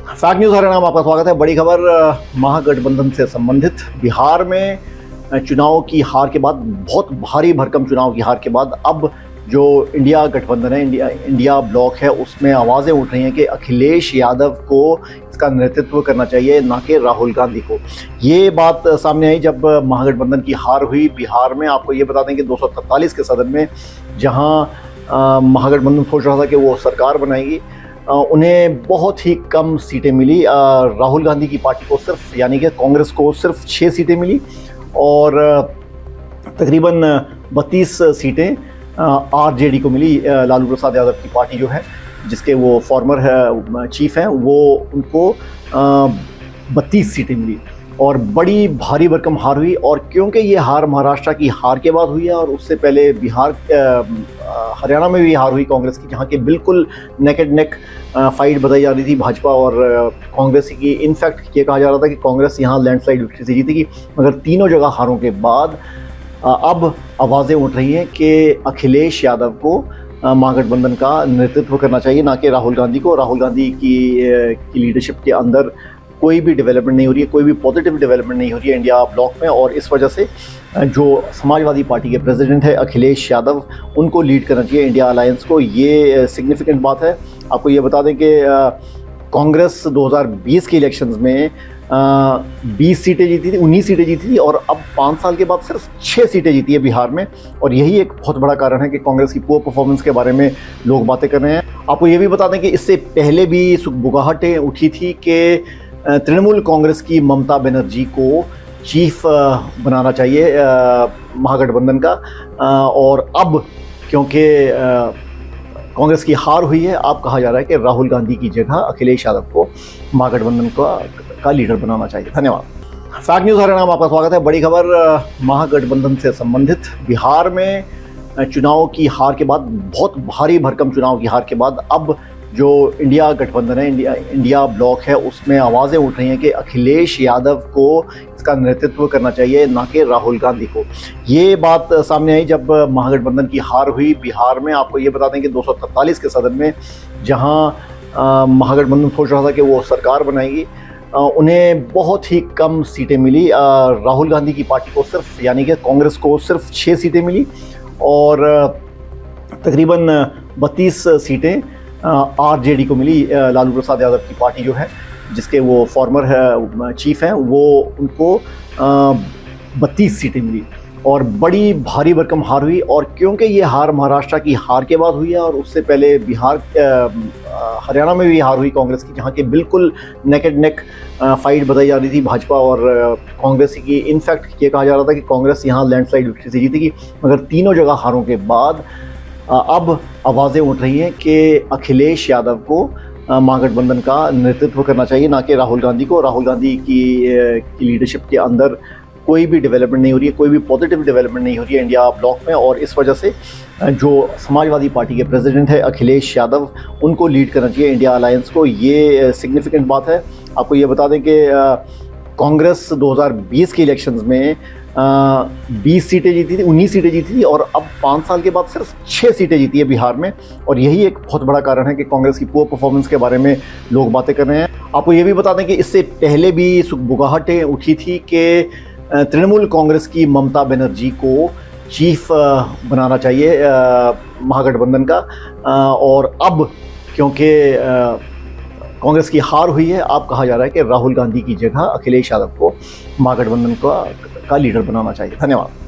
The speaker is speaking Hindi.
फैक्ट न्यूज़ हरियाणा में आपका स्वागत है। बड़ी खबर महागठबंधन से संबंधित। बिहार में चुनाव की हार के बाद, बहुत भारी भरकम चुनाव की हार के बाद, अब जो इंडिया गठबंधन है, इंडिया ब्लॉक है, उसमें आवाज़ें उठ रही हैं कि अखिलेश यादव को इसका नेतृत्व करना चाहिए, ना कि राहुल गांधी को। ये बात सामने आई जब महागठबंधन की हार हुई बिहार में। आपको ये बता दें कि 243 के सदन में जहां महागठबंधन सोच रहा था कि वो सरकार बनाएगी, उन्हें बहुत ही कम सीटें मिली। राहुल गांधी की पार्टी को सिर्फ, यानी कि कांग्रेस को सिर्फ 6 सीटें मिली और तकरीबन 32 सीटें आरजेडी को मिली। लालू प्रसाद यादव की पार्टी जो है, जिसके वो फॉर्मर चीफ हैं, वो उनको 32 सीटें मिली और बड़ी भारी भरकम हार हुई। और क्योंकि ये हार महाराष्ट्र की हार के बाद हुई है और उससे पहले बिहार, हरियाणा में भी हार हुई कांग्रेस की, जहाँ के बिल्कुल नेक एंड नेक फाइट बताई जा रही थी भाजपा और कांग्रेस की। इनफैक्ट ये कहा जा रहा था कि कांग्रेस यहाँ लैंडस्लाइड विक्ट्री से जीतेगी, मगर तीनों जगह हारों के बाद अब आवाज़ें उठ रही हैं कि अखिलेश यादव को महागठबंधन का नेतृत्व करना चाहिए, ना कि राहुल गांधी को। राहुल गांधी की लीडरशिप के अंदर कोई भी डेवलपमेंट नहीं हो रही है, कोई भी पॉजिटिव डेवलपमेंट नहीं हो रही है इंडिया ब्लॉक में, और इस वजह से जो समाजवादी पार्टी के प्रेसिडेंट है अखिलेश यादव, उनको लीड करना चाहिए इंडिया अलायंस को। ये सिग्निफिकेंट बात है। आपको ये बता दें कि कांग्रेस 2020 के इलेक्शंस में 20 सीटें जीती थी, 19 सीटें जीती थी, और अब 5 साल के बाद सिर्फ 6 सीटें जीती है बिहार में। और यही एक बहुत बड़ा कारण है कि कांग्रेस की पुअर परफॉर्मेंस के बारे में लोग बातें कर रहे हैं। आपको ये भी बता दें कि इससे पहले भी सुगबुगाहटें उठी थी कि तृणमूल कांग्रेस की ममता बनर्जी को चीफ बनाना चाहिए महागठबंधन का। और अब क्योंकि कांग्रेस की हार हुई है, अब कहा जा रहा है कि राहुल गांधी की जगह अखिलेश यादव को महागठबंधन का लीडर बनाना चाहिए। धन्यवाद। फैक्ट न्यूज़ हरियाणा में आपका स्वागत है। बड़ी खबर महागठबंधन से संबंधित। बिहार में चुनाव की हार के बाद, बहुत भारी भरकम चुनाव की हार के बाद, अब जो इंडिया गठबंधन है, इंडिया ब्लॉक है, उसमें आवाज़ें उठ रही हैं कि अखिलेश यादव को इसका नेतृत्व करना चाहिए, ना कि राहुल गांधी को। ये बात सामने आई जब महागठबंधन की हार हुई बिहार में। आपको ये बता दें कि 243 के सदन में जहां महागठबंधन सोच रहा था कि वो सरकार बनाएगी, उन्हें बहुत ही कम सीटें मिली। राहुल गांधी की पार्टी को सिर्फ, यानी कि कांग्रेस को सिर्फ 6 सीटें मिली और तकरीबन 32 सीटें आरजेडी को मिली। लालू प्रसाद यादव की पार्टी जो है, जिसके वो फॉर्मर चीफ हैं, वो उनको 32 सीटें मिली और बड़ी भारी भरकम हार हुई। और क्योंकि ये हार महाराष्ट्र की हार के बाद हुई है और उससे पहले बिहार, हरियाणा में भी हार हुई कांग्रेस की, जहाँ के बिल्कुल नेक एंड नेक फाइट बताई जा रही थी भाजपा और कांग्रेस की। इनफैक्ट ये कहा जा रहा था कि कांग्रेस यहाँ लैंडस्लाइड विक्ट्री से जीतेगी, मगर तीनों जगह हारों के बाद अब आवाज़ें उठ रही हैं कि अखिलेश यादव को महागठबंधन का नेतृत्व करना चाहिए, ना कि राहुल गांधी को। राहुल गांधी की लीडरशिप के अंदर कोई भी डेवलपमेंट नहीं हो रही है, कोई भी पॉजिटिव डेवलपमेंट नहीं हो रही है इंडिया ब्लॉक में, और इस वजह से जो समाजवादी पार्टी के प्रेसिडेंट है अखिलेश यादव, उनको लीड करना चाहिए इंडिया अलायंस को। ये सिग्निफिकेंट बात है। आपको ये बता दें कि कांग्रेस 2020 के इलेक्शंस में 20 सीटें जीती थी, 19 सीटें जीती थी, और अब 5 साल के बाद सिर्फ 6 सीटें जीती है बिहार में। और यही एक बहुत बड़ा कारण है कि कांग्रेस की पुअर परफॉर्मेंस के बारे में लोग बातें कर रहे हैं। आपको ये भी बता दें कि इससे पहले भी सुगबुगाहटें उठी थी कि तृणमूल कांग्रेस की ममता बनर्जी को चीफ बनाना चाहिए महागठबंधन का। और अब क्योंकि कांग्रेस की हार हुई है, अब कहा जा रहा है कि राहुल गांधी की जगह अखिलेश यादव को महागठबंधन का लीडर बनाना चाहिए। धन्यवाद।